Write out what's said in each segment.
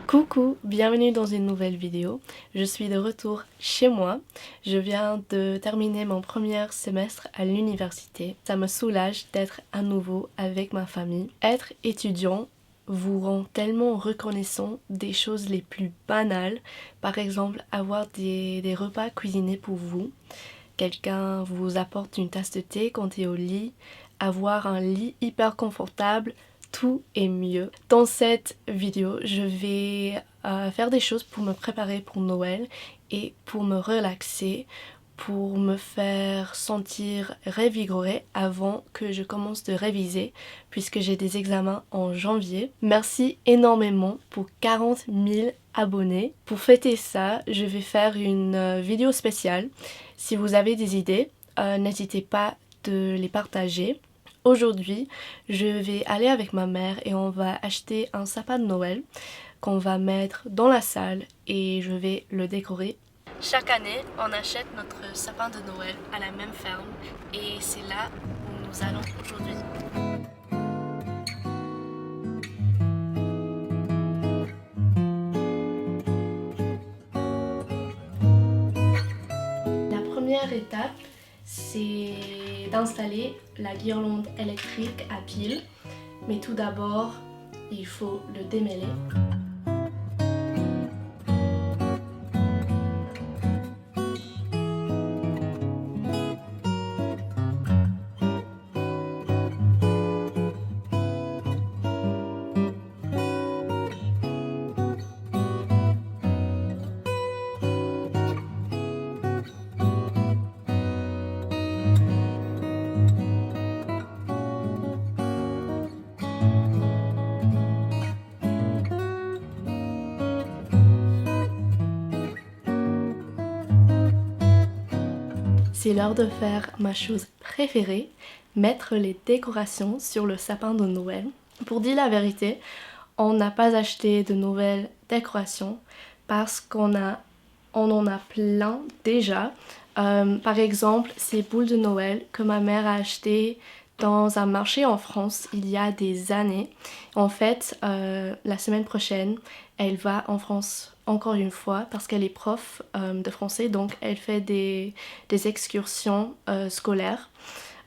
Coucou, bienvenue dans une nouvelle vidéo. Je suis de retour chez moi. Je viens de terminer mon premier semestre à l'université. Ça me soulage d'être à nouveau avec ma famille. Être étudiant vous rend tellement reconnaissant des choses les plus banales. Par exemple, avoir des repas cuisinés pour vous. Quelqu'un vous apporte une tasse de thé quand tu es au lit. Avoir un lit hyper confortable. Tout est mieux. Dans cette vidéo, je vais faire des choses pour me préparer pour Noël et pour me relaxer, pour me faire sentir revigorée avant que je commence de réviser puisque j'ai des examens en janvier. Merci énormément pour 40 000 abonnés. Pour fêter ça, je vais faire une vidéo spéciale. Si vous avez des idées, n'hésitez pas de les partager. Aujourd'hui, je vais aller avec ma mère et on va acheter un sapin de Noël qu'on va mettre dans la salle et je vais le décorer. Chaque année, on achète notre sapin de Noël à la même ferme et c'est là où nous allons aujourd'hui. La première étape, c'est d'installer la guirlande électrique à pile. Mais tout d'abord, il faut le démêler. C'est l'heure de faire ma chose préférée, mettre les décorations sur le sapin de Noël. Pour dire la vérité, on n'a pas acheté de nouvelles décorations parce qu'on en a plein déjà. Par exemple, ces boules de Noël que ma mère a achetées dans un marché en France il y a des années. En fait, la semaine prochaine, elle va en France encore une fois parce qu'elle est prof de français, donc elle fait des excursions scolaires.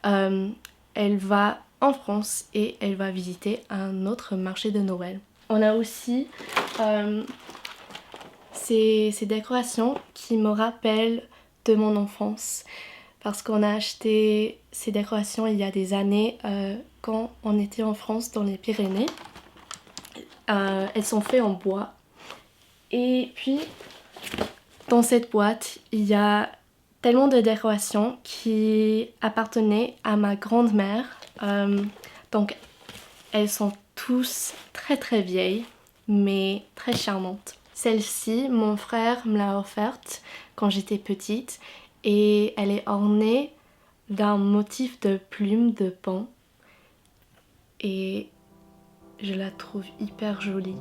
Elle va en France et elle va visiter un autre marché de Noël. On a aussi ces décorations qui me rappellent de mon enfance parce qu'on a acheté ces décorations il y a des années quand on était en France dans les Pyrénées. Elles sont faites en bois. Et puis, dans cette boîte, il y a tellement de décorations qui appartenaient à ma grand-mère. Donc, elles sont tous très vieilles, mais très charmantes. Celle-ci, mon frère me l'a offerte quand j'étais petite et elle est ornée d'un motif de plumes de paon. Et je la trouve hyper jolie.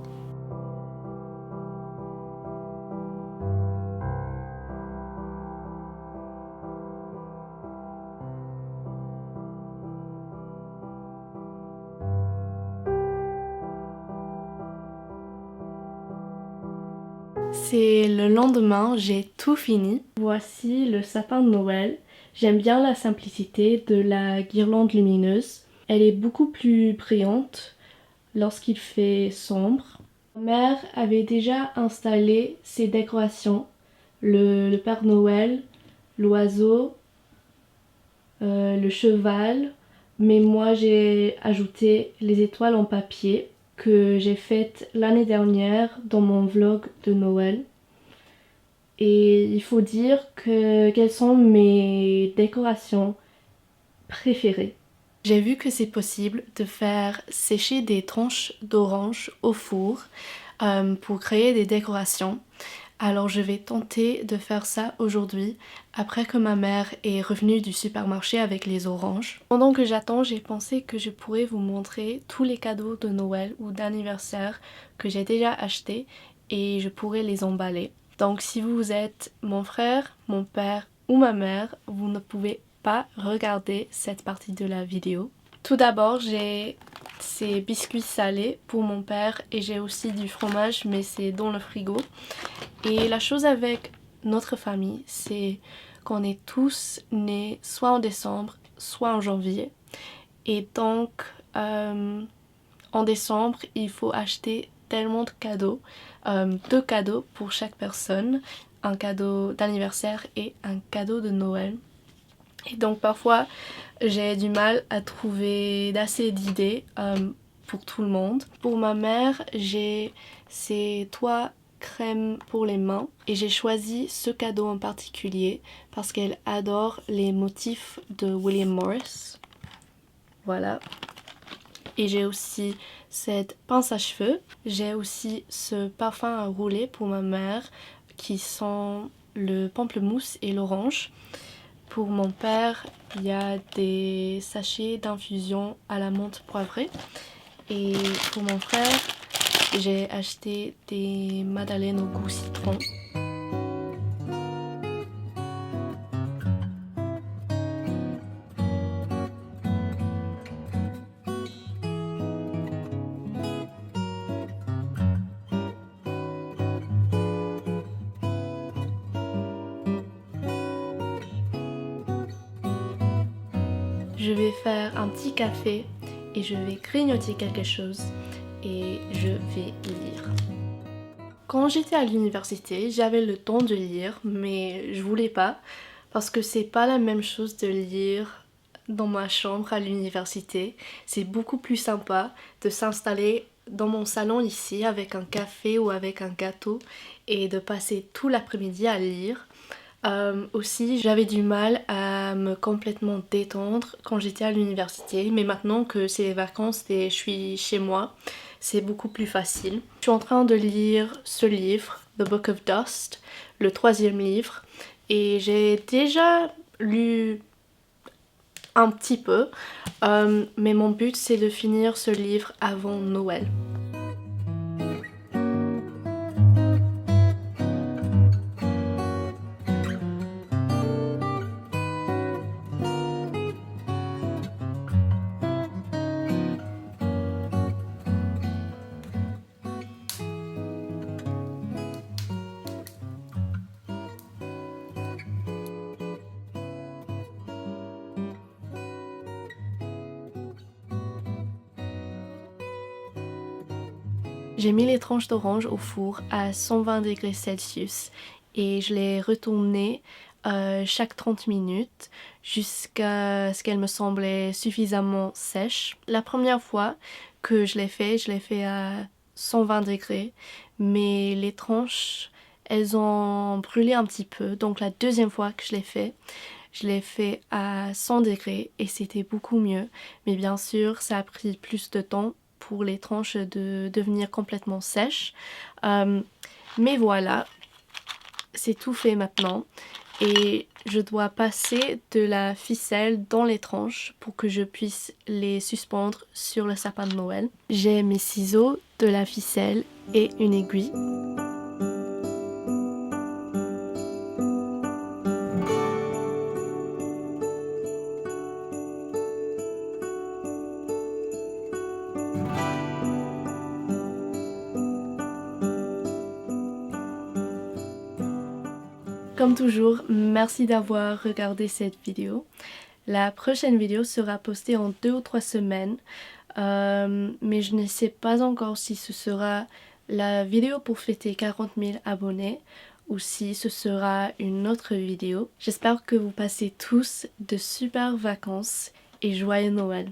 C'est le lendemain, j'ai tout fini. Voici le sapin de Noël. J'aime bien la simplicité de la guirlande lumineuse. Elle est beaucoup plus brillante lorsqu'il fait sombre. Ma mère avait déjà installé ses décorations. Le Père Noël, l'oiseau, le cheval. Mais moi j'ai ajouté les étoiles en papier que j'ai faites l'année dernière dans mon vlog de Noël. Et il faut dire quelles sont mes décorations préférées. J'ai vu que c'est possible de faire sécher des tranches d'orange au four pour créer des décorations. Alors je vais tenter de faire ça aujourd'hui après que ma mère est revenue du supermarché avec les oranges. Pendant que j'attends, j'ai pensé que je pourrais vous montrer tous les cadeaux de Noël ou d'anniversaire que j'ai déjà achetés et je pourrais les emballer. Donc si vous êtes mon frère, mon père ou ma mère, vous ne pouvez pas regarder cette partie de la vidéo. Tout d'abord, j'ai c'est biscuits salés pour mon père et j'ai aussi du fromage mais c'est dans le frigo. Et la chose avec notre famille, c'est qu'on est tous nés soit en décembre, soit en janvier. Et donc en décembre, il faut acheter tellement de cadeaux, 2 cadeaux pour chaque personne, un cadeau d'anniversaire et un cadeau de Noël. Et donc parfois j'ai du mal à trouver assez d'idées pour tout le monde. Pour ma mère, j'ai ces 3 crèmes pour les mains et j'ai choisi ce cadeau en particulier parce qu'elle adore les motifs de William Morris. Voilà. Et j'ai aussi cette pince à cheveux. J'ai aussi ce parfum à rouler pour ma mère qui sent le pamplemousse et l'orange. Pour mon père, il y a des sachets d'infusion à la menthe poivrée. Et pour mon frère, j'ai acheté des madeleines au goût citron. Je vais faire un petit café et je vais grignoter quelque chose et je vais lire. Quand j'étais à l'université, j'avais le temps de lire, mais je voulais pas parce que c'est pas la même chose de lire dans ma chambre à l'université. C'est beaucoup plus sympa de s'installer dans mon salon ici avec un café ou avec un gâteau et de passer tout l'après-midi à lire. Aussi, j'avais du mal à me complètement détendre quand j'étais à l'université, mais maintenant que c'est les vacances et je suis chez moi, c'est beaucoup plus facile. Je suis en train de lire ce livre, The Book of Dust, le 3e livre, et j'ai déjà lu un petit peu, mais mon but c'est de finir ce livre avant Noël. J'ai mis les tranches d'orange au four à 120 degrés Celsius et je l'ai retourné chaque 30 minutes jusqu'à ce qu'elle me semblait suffisamment sèche. La première fois que je l'ai fait à 120 degrés, mais les tranches, elles ont brûlé un petit peu. Donc la deuxième fois que je l'ai fait à 100 degrés et c'était beaucoup mieux. Mais bien sûr, ça a pris plus de temps pour les tranches de devenir complètement sèches. Mais voilà, c'est tout fait maintenant. Et je dois passer de la ficelle dans les tranches pour que je puisse les suspendre sur le sapin de Noël. J'ai mes ciseaux, de la ficelle et une aiguille. Comme toujours, merci d'avoir regardé cette vidéo. La prochaine vidéo sera postée en 2 ou 3 semaines, mais je ne sais pas encore si ce sera la vidéo pour fêter 40 000 abonnés ou si ce sera une autre vidéo. J'espère que vous passez tous de super vacances et joyeux Noël.